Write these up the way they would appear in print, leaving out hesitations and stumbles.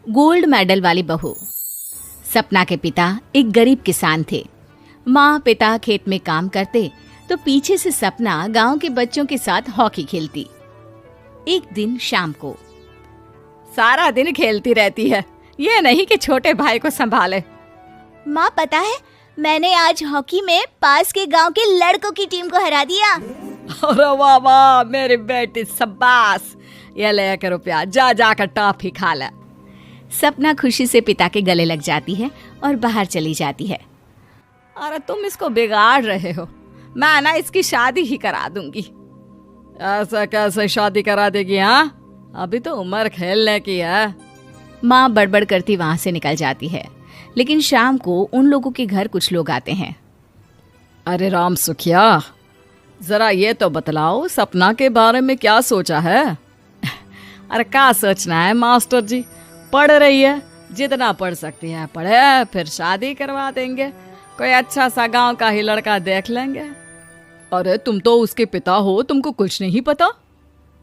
Gold medal वाली बहू। सपना के पिता एक गरीब किसान थे। माँ पिता खेत में काम करते तो पीछे से सपना गांव के बच्चों के साथ हॉकी खेलती। एक दिन शाम को, सारा दिन खेलती रहती है, ये नहीं कि छोटे भाई को संभाले। माँ पता है, मैंने आज हॉकी में पास के गांव के लड़कों की टीम को हरा दिया। अरे वाह वाह मेरी बेटी, शाबाश, ये ले रुपया, जा जाकर टॉफी खा ले। सपना खुशी से पिता के गले लग जाती है और बाहर चली जाती है। अरे तुम इसको बिगाड़ रहे हो, मैं ना इसकी शादी ही करा दूंगी। ऐसा कैसे शादी करा देगी? हाँ, अभी तो उम्र खेलने की है। माँ बड़बड़ करती वहां से निकल जाती है। लेकिन शाम को उन लोगों के घर कुछ लोग आते हैं। अरे राम सुखिया, जरा ये तो बतलाओ, सपना के बारे में क्या सोचा है? अरे क्या सोचना है मास्टर जी, पढ़ रही है, जितना पढ़ सकती है पढ़े, फिर शादी करवा देंगे, कोई अच्छा सा गांव का ही लड़का देख लेंगे। अरे तुम तो उसके पिता हो, तुमको कुछ नहीं पता?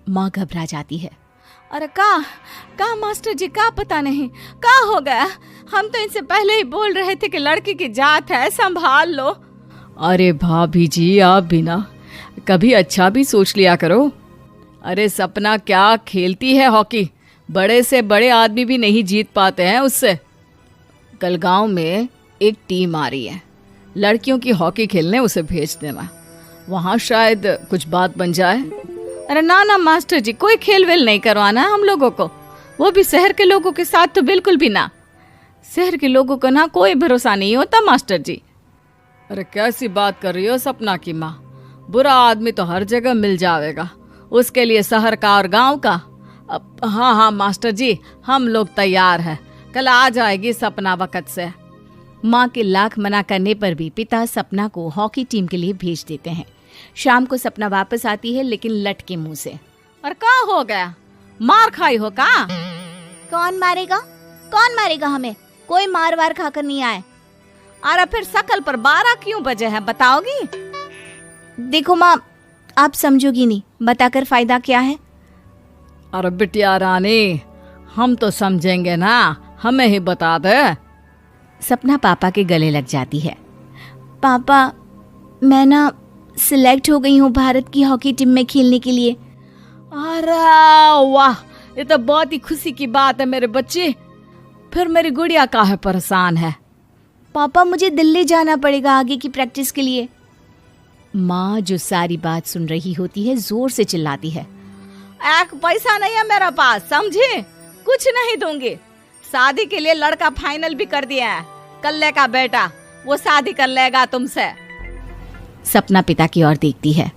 माँ घबरा जाती है। अरे का मास्टर जी, का पता नहीं, का हो गया? हम तो इनसे पहले ही बोल रहे थे कि लड़की की जात है, संभाल लो। अरे भाभी जी, आप भी ना कभी अच्छा भी सोच लिया करो। अरे सपना क्या खेलती है हॉकी, बड़े से बड़े आदमी भी नहीं जीत पाते हैं उससे। कल गांव में एक टीम आ रही है, लड़कियों की हॉकी खेलने उसे भेज देना, वहां शायद कुछ बात बन जाए। अरे ना ना मास्टर जी, कोई खेल वेल नहीं करवाना है हम लोगों को, वो भी शहर के लोगों के साथ तो बिल्कुल भी ना। शहर के लोगों को ना कोई भरोसा नहीं होता मास्टर जी। अरे कैसी बात कर रही हो सपना की माँ, बुरा आदमी तो हर जगह मिल जाएगा, उसके लिए शहर का और गांव का। हाँ हाँ मास्टर जी, हम लोग तैयार हैं, कल आ जाएगी सपना वक्त से। माँ के लाख मना करने पर भी पिता सपना को हॉकी टीम के लिए भेज देते हैं। शाम को सपना वापस आती है, लेकिन लटके मुंह से। और क्या हो गया, मार खाई हो का? कौन मारेगा हमें? कोई मार वार खाकर नहीं आए। अरे फिर शकल पर 12 क्यों बजे हैं, बताओगी? देखो माँ, आप समझोगी नहीं, बताकर फायदा क्या है? अरे बिटिया रानी, हम तो समझेंगे ना, हमें ही बता दे। सपना पापा के गले लग जाती है। पापा, मैं ना सिलेक्ट हो गई हूँ भारत की हॉकी टीम में खेलने के लिए। अरे वाह, ये तो बहुत ही खुशी की बात है मेरे बच्चे। फिर मेरी गुड़िया काहे परेशान है? पापा, मुझे दिल्ली जाना पड़ेगा आगे की प्रैक्टिस के लिए। माँ जो सारी बात सुन रही होती है, जोर से चिल्लाती है। एक पैसा नहीं है मेरे पास, समझी? कुछ नहीं दूंगी। शादी के लिए लड़का फाइनल भी कर दिया है, कल्ले का बेटा, वो शादी कर लेगा तुमसे। सपना पिता की ओर देखती है।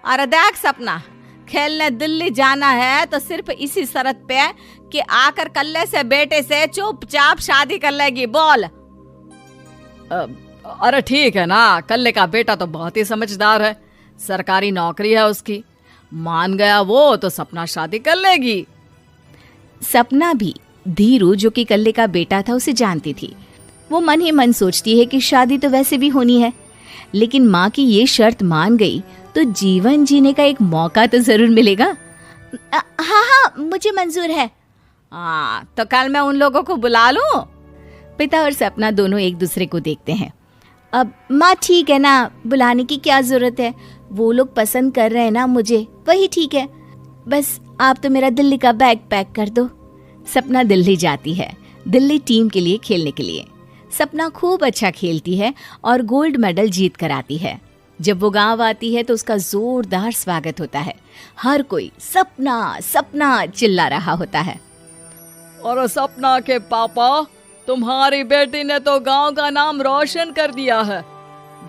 अरे देख सपना, खेलने दिल्ली जाना है तो सिर्फ इसी शर्त पे कि आकर कल्ले से बेटे से चुपचाप शादी कर लेगी, बोल। अरे ठीक है ना, कल्ले का बेटा तो बहुत ही समझदार है, सरकारी नौकरी है उसकी, मान गया वो तो सपना शादी कर लेगी। सपना भी धीरू, जो कि कल्ले का बेटा था, उसे जानती थी। वो मन ही मन सोचती है कि शादी तो वैसे भी होनी है, लेकिन माँ की ये शर्त मान गई तो जीवन जीने का एक मौका तो जरूर मिलेगा। हाँ, मुझे मंजूर है। हाँ, तो कल मैं उन लोगों को बुला लूं? पिता और सपना दोनों एक दूसरे को देखते हैं। अब माँ ठीक है ना, बुलाने की क्या जरूरत है, वो लोग पसंद कर रहे हैं ना मुझे, वही ठीक है। बस आप तो मेरा दिल्ली का बैग पैक कर दो। सपना दिल्ली जाती है, दिल्ली टीम के लिए खेलने के लिए। सपना खूब अच्छा खेलती है और गोल्ड मेडल जीत कर आती है। जब वो गांव आती है तो उसका जोरदार स्वागत होता है। हर कोई सपना सपना चिल्ला रहा होता है। और सपना के पापा, तुम्हारी बेटी ने तो गांव का नाम रोशन कर दिया है।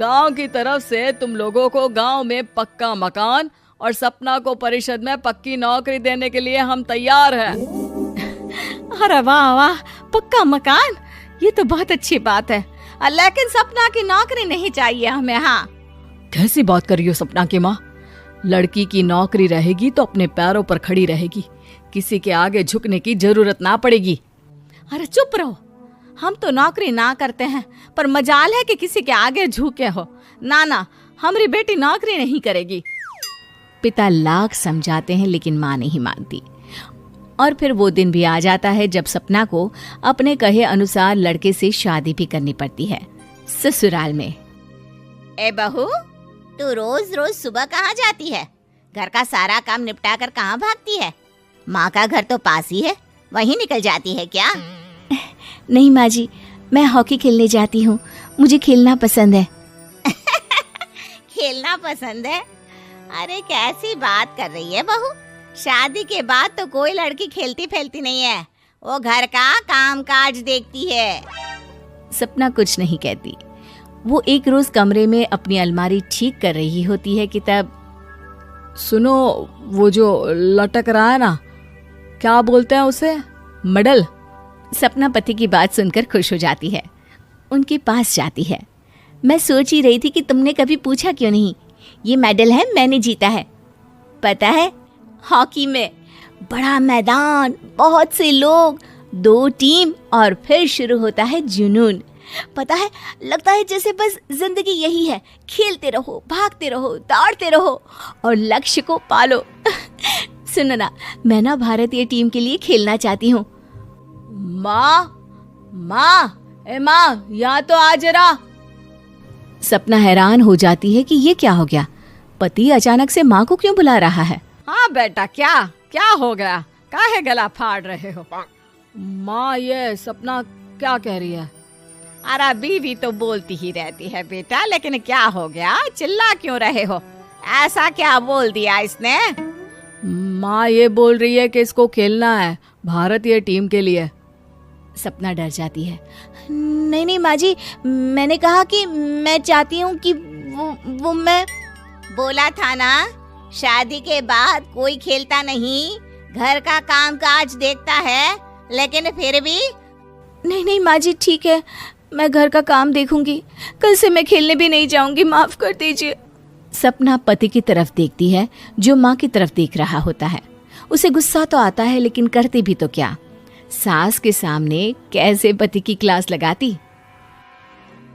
गांव की तरफ से तुम लोगों को गांव में पक्का मकान और सपना को परिषद में पक्की नौकरी देने के लिए हम तैयार हैं। अरे वाह वाह, पक्का मकान, ये तो बहुत अच्छी बात है, लेकिन सपना की नौकरी नहीं चाहिए हमें। हाँ, कैसी बात कर रही हो सपना की माँ? लड़की की नौकरी रहेगी तो अपने पैरों पर खड़ी रहेगी, किसी के आगे झुकने की जरूरत ना पड़ेगी। अरे चुप रहो, हम तो नौकरी ना करते हैं, पर मजाल है कि किसी के आगे झुके हो। ना ना, हमारी बेटी नौकरी नहीं करेगी। पिता लाख समझाते हैं लेकिन माँ नहीं मानती। और फिर वो दिन भी आ जाता है जब सपना को अपने कहे अनुसार लड़के से शादी भी करनी पड़ती है। ससुराल में। ए बहू, तू रोज रोज सुबह कहाँ जाती है? घर का सारा काम निपटा कर कहाँ भागती है? माँ का घर तो पास ही है, वहीं निकल जाती है क्या? नहीं माँ जी, मैं हॉकी खेलने जाती हूँ, मुझे खेलना पसंद है। खेलना पसंद है? अरे कैसी बात कर रही है बहू, शादी के बाद तो कोई लड़की खेलती फैलती नहीं है, वो घर का काम काज देखती है। सपना कुछ नहीं कहती। वो एक रोज कमरे में अपनी अलमारी ठीक कर रही होती है कि तब सुनो, वो जो लटक रहा है ना, क्या बोलते हैं उसे? मेडल। सपना पति की बात सुनकर खुश हो जाती है, उनके पास जाती है। मैं सोच ही रही थी कि तुमने कभी पूछा क्यों नहीं। ये मेडल है, मैंने जीता है। पता है, हॉकी में बड़ा मैदान, बहुत से लोग, 2 टीम और फिर शुरू होता है जुनून। पता है, लगता है जैसे बस जिंदगी यही है, खेलते रहो, भागते रहो, दौड़ते रहो और लक्ष्य को पालो। सुनो ना, मैं ना भारतीय टीम के लिए खेलना चाहती हूँ। माँ, यहाँ तो आ जरा। सपना हैरान हो जाती है कि ये क्या हो गया, पति अचानक से माँ को क्यों बुला रहा है। हाँ बेटा, क्या हो गया? काहे गला फाड़ रहे हो? माँ, ये सपना क्या कह रही है? अरे बीवी तो बोलती ही रहती है बेटा, लेकिन क्या हो गया, चिल्ला क्यों रहे हो? ऐसा क्या बोल दिया इसने? माँ ये बोल रही है कि इसको खेलना है भारतीय टीम के लिए। सपना डर जाती है। नहीं माँ जी, मैंने कहा कि मैं चाहती हूँ कि वो मैं बोला था ना, शादी के बाद कोई खेलता नहीं, घर का काम काज देखता है, लेकिन फिर भी। नहीं माँ जी, ठीक है, मैं घर का काम देखूंगी, कल से मैं खेलने भी नहीं जाऊंगी, माफ कर दीजिए। सपना पति की तरफ देखती है जो माँ की तरफ देख रहा होता है। उसे गुस्सा तो आता है, लेकिन करती भी तो क्या, सास के सामने कैसे पति की क्लास लगाती।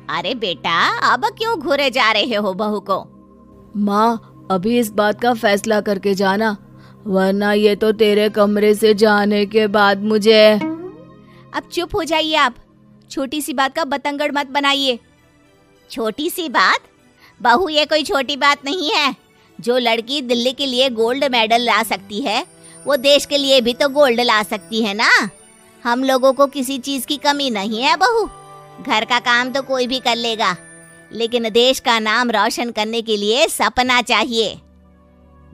अरे बेटा, अब क्यों घूरे जा रहे हो बहू को? माँ, अभी इस बात का फैसला करके जाना, वरना ये तो तेरे कमरे से जाने के बाद मुझे। अब चुप हो जाइए आप, छोटी सी बात का बतंगड़ मत बनाइए। छोटी सी बात? बहू, ये कोई छोटी बात नहीं है। जो लड़की दिल्ली के लिए गोल्ड मेडल ला सकती है, वो देश के लिए भी तो गोल्ड ला सकती है ना। हम लोगों को किसी चीज की कमी नहीं है बहू, घर का काम तो कोई भी कर लेगा, लेकिन देश का नाम रोशन करने के लिए सपना चाहिए।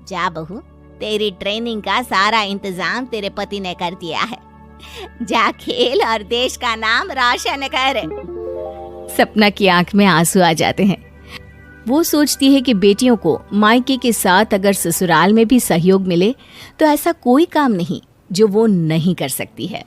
जा बहू, तेरी ट्रेनिंग का सारा इंतजाम तेरे पति ने कर दिया है, जा खेल और देश का नाम रोशन कर। सपना की आंख में आंसू आ जाते हैं। वो सोचती है कि बेटियों को मायके के साथ अगर ससुराल में भी सहयोग मिले तो ऐसा कोई काम नहीं जो वो नहीं कर सकती है।